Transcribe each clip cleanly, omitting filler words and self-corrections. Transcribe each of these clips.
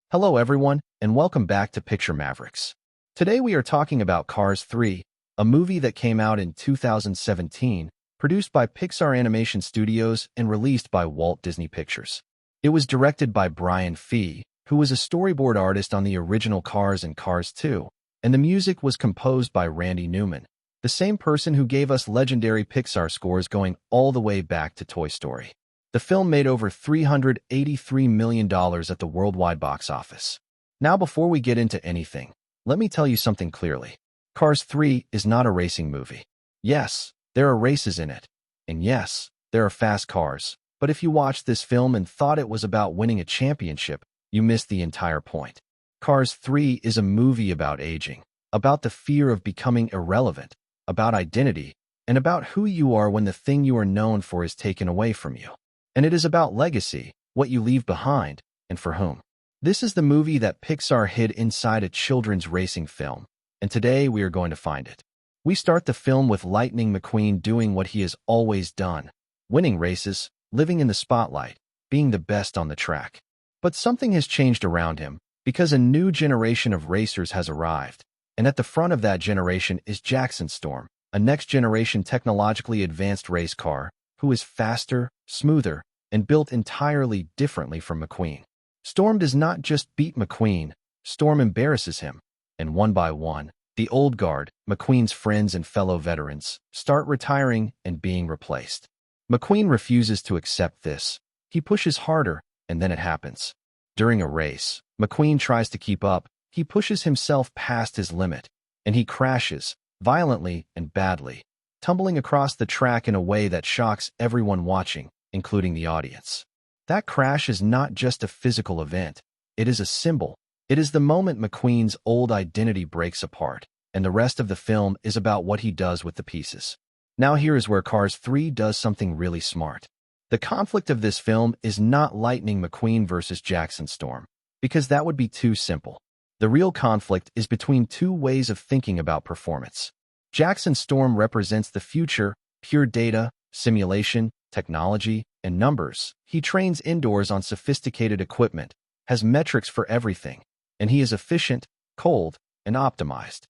Hello everyone, and welcome back to Picture Mavericks. Today we are talking about Cars 3, a movie that came out in 2017, produced by Pixar Animation Studios and released by Walt Disney Pictures. It was directed by Brian Fee, who was a storyboard artist on the original Cars and Cars 2, and the music was composed by Randy Newman, the same person who gave us legendary Pixar scores going all the way back to Toy Story. The film made over $383 million at the worldwide box office. Now, before we get into anything, let me tell you something clearly. Cars 3 is not a racing movie. Yes, there are races in it. And yes, there are fast cars. But if you watched this film and thought it was about winning a championship, you missed the entire point. Cars 3 is a movie about aging, about the fear of becoming irrelevant, about identity, and about who you are when the thing you are known for is taken away from you. And it is about legacy, what you leave behind, and for whom. This is the movie that Pixar hid inside a children's racing film, and today we are going to find it. We start the film with Lightning McQueen doing what he has always done, winning races, living in the spotlight, being the best on the track. But something has changed around him, because a new generation of racers has arrived, and at the front of that generation is Jackson Storm, a next-generation technologically advanced race car, who is faster, smoother, and built entirely differently from McQueen. Storm does not just beat McQueen, Storm embarrasses him, and one by one, the old guard, McQueen's friends and fellow veterans, start retiring and being replaced. McQueen refuses to accept this. He pushes harder, and then it happens. During a race, McQueen tries to keep up, he pushes himself past his limit, and he crashes, violently and badly, tumbling across the track in a way that shocks everyone watching, including the audience. That crash is not just a physical event. It is a symbol. It is the moment McQueen's old identity breaks apart, and the rest of the film is about what he does with the pieces. Now here is where Cars 3 does something really smart. The conflict of this film is not Lightning McQueen versus Jackson Storm, because that would be too simple. The real conflict is between two ways of thinking about performance. Jackson Storm represents the future, pure data, simulation, technology, and numbers. He trains indoors on sophisticated equipment, has metrics for everything, and he is efficient, cold, and optimized.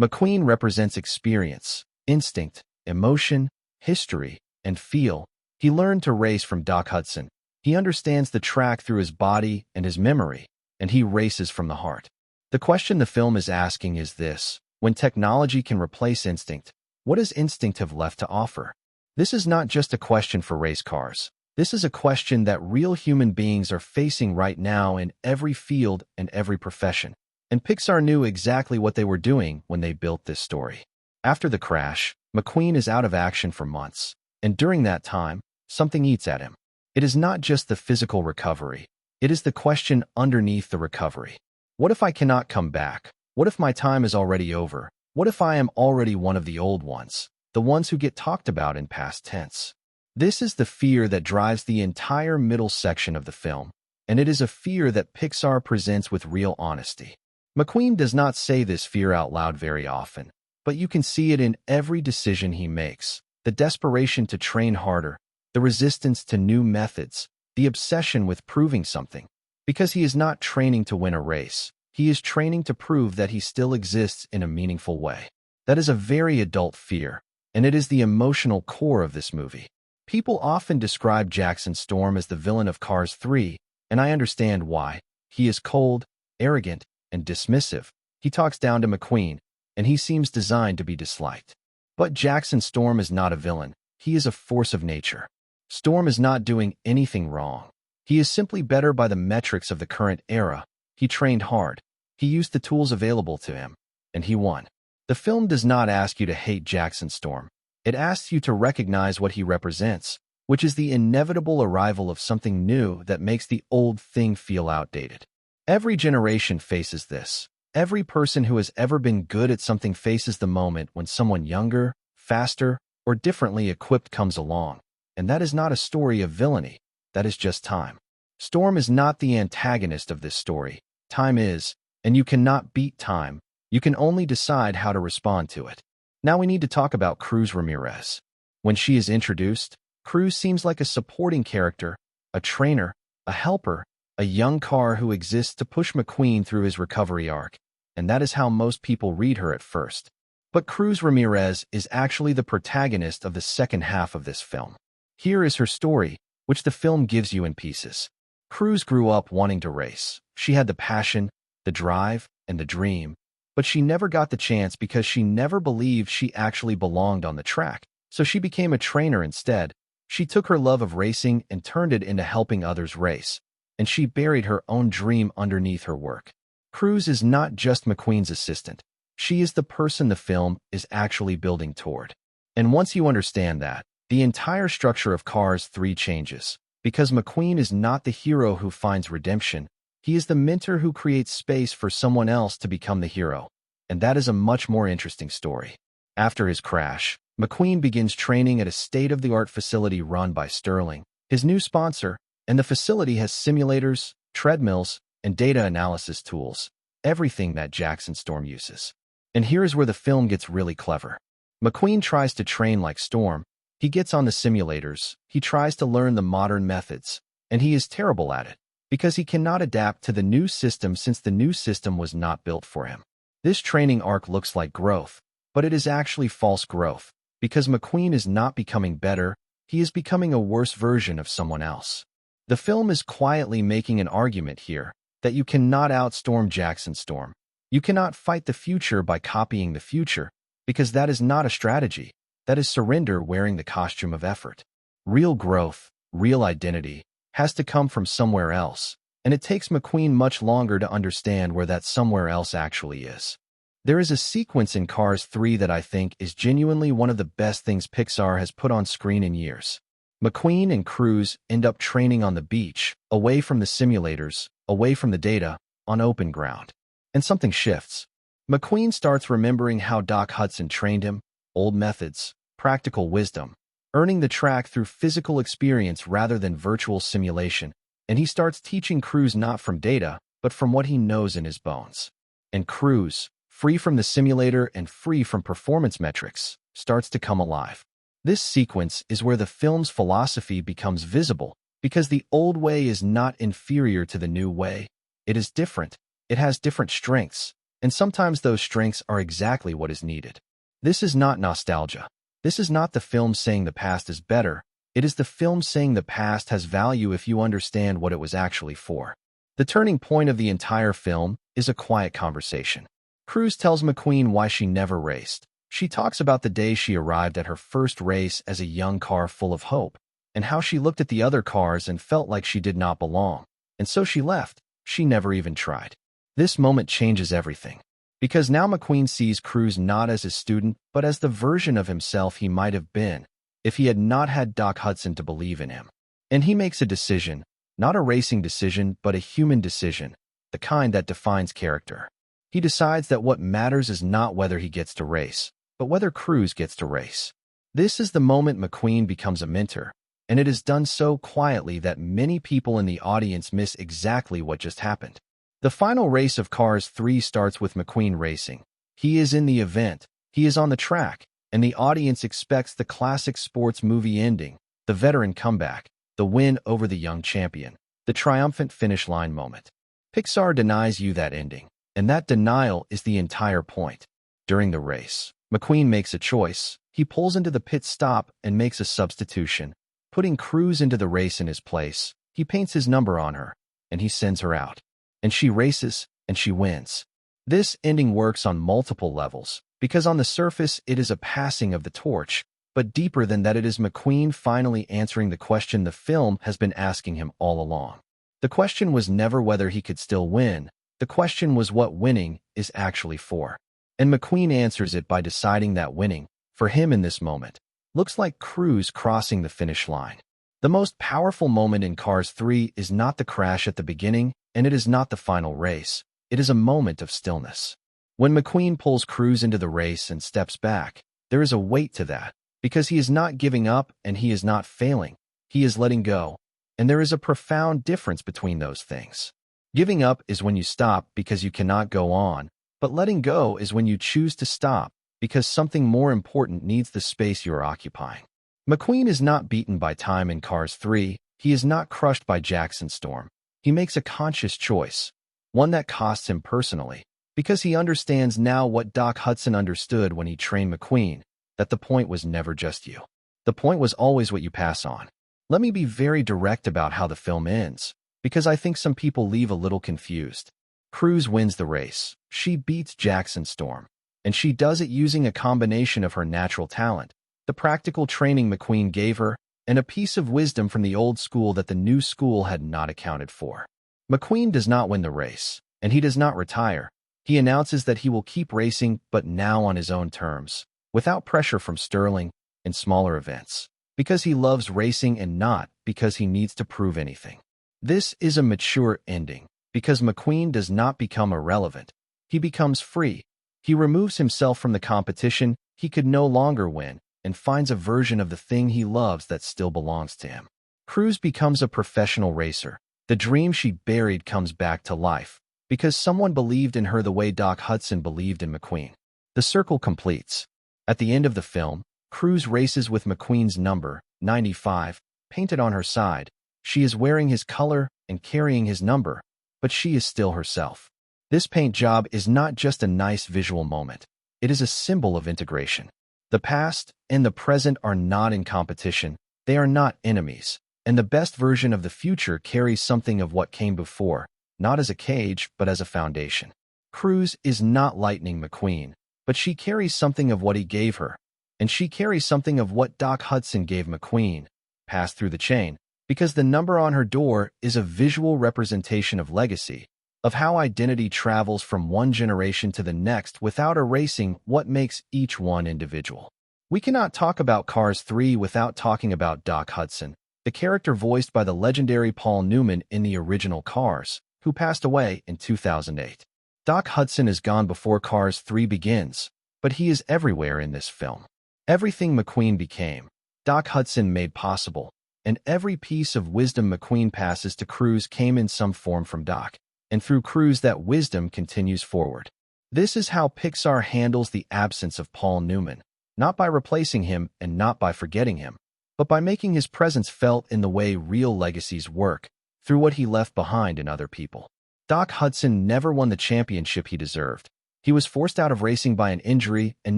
McQueen represents experience, instinct, emotion, history, and feel. He learned to race from Doc Hudson. He understands the track through his body and his memory, and he races from the heart. The question the film is asking is this: when technology can replace instinct, what does instinct have left to offer? This is not just a question for race cars. This is a question that real human beings are facing right now in every field and every profession. And Pixar knew exactly what they were doing when they built this story. After the crash, McQueen is out of action for months. And during that time, something eats at him. It is not just the physical recovery. It is the question underneath the recovery. What if I cannot come back? What if my time is already over? What if I am already one of the old ones? The ones who get talked about in past tense. This is the fear that drives the entire middle section of the film, and it is a fear that Pixar presents with real honesty. McQueen does not say this fear out loud very often, but you can see it in every decision he makes. The desperation to train harder, the resistance to new methods, the obsession with proving something. Because he is not training to win a race, he is training to prove that he still exists in a meaningful way. That is a very adult fear, and it is the emotional core of this movie. People often describe Jackson Storm as the villain of Cars 3, and I understand why. He is cold, arrogant, and dismissive. He talks down to McQueen, and he seems designed to be disliked. But Jackson Storm is not a villain. He is a force of nature. Storm is not doing anything wrong. He is simply better by the metrics of the current era. He trained hard. He used the tools available to him, and he won. The film does not ask you to hate Jackson Storm. It asks you to recognize what he represents, which is the inevitable arrival of something new that makes the old thing feel outdated. Every generation faces this. Every person who has ever been good at something faces the moment when someone younger, faster, or differently equipped comes along. And that is not a story of villainy. That is just time. Storm is not the antagonist of this story. Time is, and you cannot beat time. You can only decide how to respond to it. Now we need to talk about Cruz Ramirez. When she is introduced, Cruz seems like a supporting character, a trainer, a helper, a young car who exists to push McQueen through his recovery arc, and that is how most people read her at first. But Cruz Ramirez is actually the protagonist of the second half of this film. Here is her story, which the film gives you in pieces. Cruz grew up wanting to race. She had the passion, the drive, and the dream, but she never got the chance because she never believed she actually belonged on the track. So she became a trainer instead. She took her love of racing and turned it into helping others race, and she buried her own dream underneath her work. Cruz is not just McQueen's assistant. She is the person the film is actually building toward. And once you understand that, the entire structure of Cars 3 changes. Because McQueen is not the hero who finds redemption, he is the mentor who creates space for someone else to become the hero. And that is a much more interesting story. After his crash, McQueen begins training at a state-of-the-art facility run by Sterling, his new sponsor, and the facility has simulators, treadmills, and data analysis tools, everything that Jackson Storm uses. And here's where the film gets really clever. McQueen tries to train like Storm. He gets on the simulators, he tries to learn the modern methods, and he is terrible at it, because he cannot adapt to the new system since the new system was not built for him. This training arc looks like growth, but it is actually false growth, because McQueen is not becoming better, he is becoming a worse version of someone else. The film is quietly making an argument here, that you cannot outstorm Jackson Storm. You cannot fight the future by copying the future, because that is not a strategy. That is surrender wearing the costume of effort. Real growth, real identity, has to come from somewhere else, and it takes McQueen much longer to understand where that somewhere else actually is. There is a sequence in Cars 3 that I think is genuinely one of the best things Pixar has put on screen in years. McQueen and Cruz end up training on the beach, away from the simulators, away from the data, on open ground. And something shifts. McQueen starts remembering how Doc Hudson trained him, old methods, practical wisdom, earning the track through physical experience rather than virtual simulation, and he starts teaching Cruz not from data, but from what he knows in his bones. And Cruz, free from the simulator and free from performance metrics, starts to come alive. This sequence is where the film's philosophy becomes visible, because the old way is not inferior to the new way. It is different, it has different strengths, and sometimes those strengths are exactly what is needed. This is not nostalgia. This is not the film saying the past is better, it is the film saying the past has value if you understand what it was actually for. The turning point of the entire film is a quiet conversation. Cruz tells McQueen why she never raced. She talks about the day she arrived at her first race as a young car full of hope, and how she looked at the other cars and felt like she did not belong, and so she left. She never even tried. This moment changes everything. Because now McQueen sees Cruz not as his student, but as the version of himself he might have been, if he had not had Doc Hudson to believe in him. And he makes a decision, not a racing decision, but a human decision, the kind that defines character. He decides that what matters is not whether he gets to race, but whether Cruz gets to race. This is the moment McQueen becomes a mentor, and it is done so quietly that many people in the audience miss exactly what just happened. The final race of Cars 3 starts with McQueen racing. He is in the event, he is on the track, and the audience expects the classic sports movie ending, the veteran comeback, the win over the young champion, the triumphant finish line moment. Pixar denies you that ending, and that denial is the entire point. During the race, McQueen makes a choice. He pulls into the pit stop and makes a substitution, putting Cruz into the race in his place. He paints his number on her, and he sends her out. And she races, and she wins. This ending works on multiple levels, because on the surface it is a passing of the torch, but deeper than that it is McQueen finally answering the question the film has been asking him all along. The question was never whether he could still win, the question was what winning is actually for. And McQueen answers it by deciding that winning, for him in this moment, looks like Cruz crossing the finish line. The most powerful moment in Cars 3 is not the crash at the beginning, and it is not the final race. It is a moment of stillness. When McQueen pulls Cruz into the race and steps back, there is a weight to that, because he is not giving up and he is not failing. He is letting go, and there is a profound difference between those things. Giving up is when you stop because you cannot go on, but letting go is when you choose to stop because something more important needs the space you are occupying. McQueen is not beaten by time in Cars 3. He is not crushed by Jackson Storm. He makes a conscious choice, one that costs him personally, because he understands now what Doc Hudson understood when he trained McQueen, that the point was never just you. The point was always what you pass on. Let me be very direct about how the film ends, because I think some people leave a little confused. Cruz wins the race. She beats Jackson Storm, and she does it using a combination of her natural talent, the practical training McQueen gave her, and a piece of wisdom from the old school that the new school had not accounted for. McQueen does not win the race, and he does not retire. He announces that he will keep racing, but now on his own terms, without pressure from Sterling, in smaller events, because he loves racing and not because he needs to prove anything. This is a mature ending, because McQueen does not become irrelevant. He becomes free. He removes himself from the competition he could no longer win, and finds a version of the thing he loves that still belongs to him. Cruz becomes a professional racer. The dream she buried comes back to life, because someone believed in her the way Doc Hudson believed in McQueen. The circle completes. At the end of the film, Cruz races with McQueen's number, 95, painted on her side. She is wearing his color and carrying his number, but she is still herself. This paint job is not just a nice visual moment. It is a symbol of integration. The past and the present are not in competition. They are not enemies. And the best version of the future carries something of what came before, not as a cage, but as a foundation. Cruz is not lightning McQueen, but she carries something of what he gave her. And she carries something of what Doc Hudson gave McQueen, passed through the chain, because the number on her door is a visual representation of legacy, of how identity travels from one generation to the next without erasing what makes each one individual. We cannot talk about Cars 3 without talking about Doc Hudson, the character voiced by the legendary Paul Newman in the original Cars, who passed away in 2008. Doc Hudson is gone before Cars 3 begins, but he is everywhere in this film. Everything McQueen became, Doc Hudson made possible, and every piece of wisdom McQueen passes to Cruz came in some form from Doc, and through Cruz that wisdom continues forward. This is how Pixar handles the absence of Paul Newman, not by replacing him and not by forgetting him, but by making his presence felt in the way real legacies work, through what he left behind in other people. Doc Hudson never won the championship he deserved. He was forced out of racing by an injury and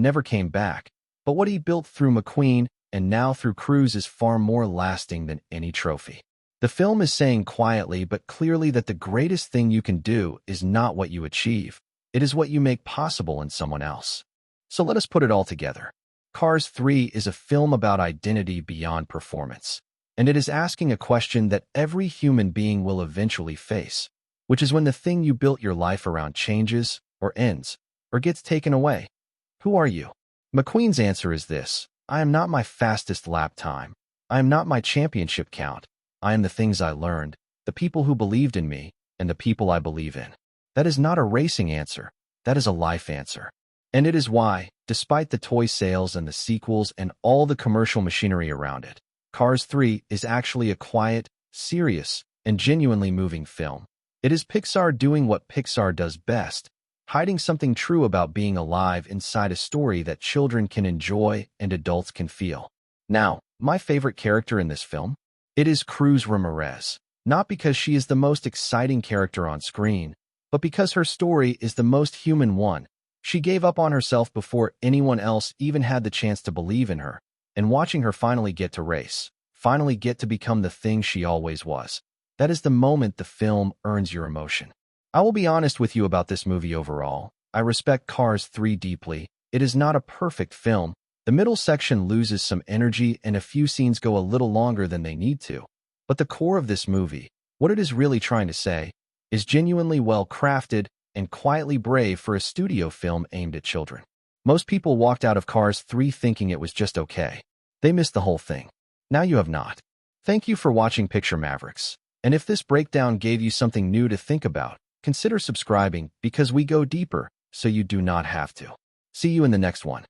never came back, but what he built through McQueen and now through Cruz is far more lasting than any trophy. The film is saying quietly but clearly that the greatest thing you can do is not what you achieve. It is what you make possible in someone else. So let us put it all together. Cars 3 is a film about identity beyond performance, and it is asking a question that every human being will eventually face, which is when the thing you built your life around changes, or ends, or gets taken away. Who are you? McQueen's answer is this: I am not my fastest lap time. I am not my championship count. I am the things I learned, the people who believed in me, and the people I believe in. That is not a racing answer. That is a life answer. And it is why, despite the toy sales and the sequels and all the commercial machinery around it, Cars 3 is actually a quiet, serious, and genuinely moving film. It is Pixar doing what Pixar does best, hiding something true about being alive inside a story that children can enjoy and adults can feel. Now, my favorite character in this film? It is Cruz Ramirez, not because she is the most exciting character on screen, but because her story is the most human one. She gave up on herself before anyone else even had the chance to believe in her, and watching her finally get to race, finally get to become the thing she always was, that is the moment the film earns your emotion. I will be honest with you about this movie overall. I respect Cars 3 deeply. It is not a perfect film. The middle section loses some energy and a few scenes go a little longer than they need to. But the core of this movie, what it is really trying to say, is genuinely well crafted and quietly brave for a studio film aimed at children. Most people walked out of Cars 3 thinking it was just okay. They missed the whole thing. Now you have not. Thank you for watching Picture Mavericks. And if this breakdown gave you something new to think about, consider subscribing because we go deeper, so you do not have to. See you in the next one.